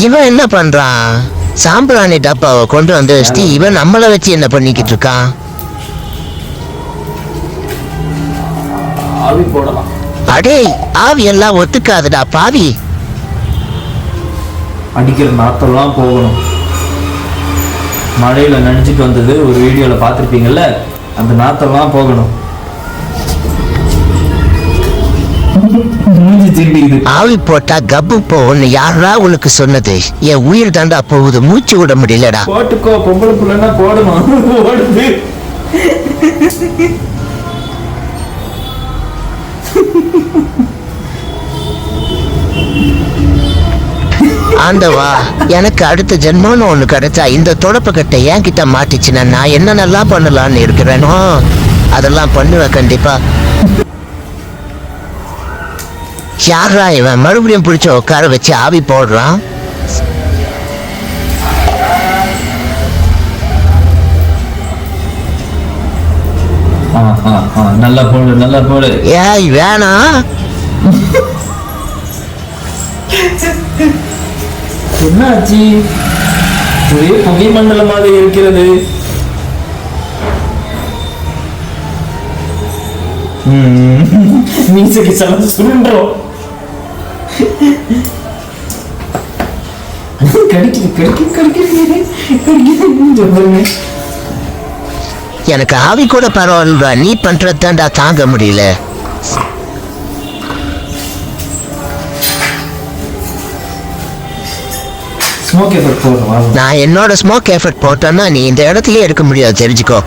இவன் என்ன பண்றான்? சாம்பிராணி டப்பாவை கொண்டு வந்து வச்சுட்டு இவன் நம்மளை வச்சு என்ன பண்ணிக்கிட்டு இருக்கான்? ஆவி போடலாம். அடே, ஆவி எல்லாம் ஒத்துக்காதுடா பாவி. அடிக்கிற நாத்தெல்லாம் போகணும். மழையில நனைஞ்சிட்டு வந்தது ஒரு வீடியோல பார்த்துருப்பீங்கல்ல, அந்த நாத்தெல்லாம் போகணும். ஆவி போட்டா கப்பு போன்னு யாரா உனக்கு சொன்னது? என் உயிர் தாண்டா போகுது, மூச்சு விட முடியலடா. போட்டுக்கோ, பொம்பளை புள்ளனா போடணும். ஓடுது. ஆண்டவா, எனக்கு அடுத்த ஜென்மம்னு ஒண்ணு கிடைச்சா இந்த தொடப்பக்கட்டை என்கிட்ட மாட்டிச்சுன்னா நான் என்ன நல்லா பண்ணலான்னு இருக்கிறேனோ அதெல்லாம் பண்ணுவேன் கண்டிப்பா. யாரா இவன் மறுபடியும் பிடிச்ச உட்கார வச்சு ஆவி போடுறான்? நல்லா போடு, நல்லா போடு. ஏய் வேணாம். என்னாச்சு? ஒரே புகை மண்டலமாக இருக்கிறது. மீசைக்கு சலந்து சுருன்றோம். எனக்கு ஆவி கூட பரவாயில்ல, நீ பண்றது தான்டா தாங்க முடியல. ஸ்மோக் எஃபெக்ட் போடுறோம். நான் என்னோட ஸ்மோக் எஃபெக்ட் போட்டேன்னா நீ இந்த இடத்துலயே இருக்க முடியாது, தெரிஞ்சுக்கோ.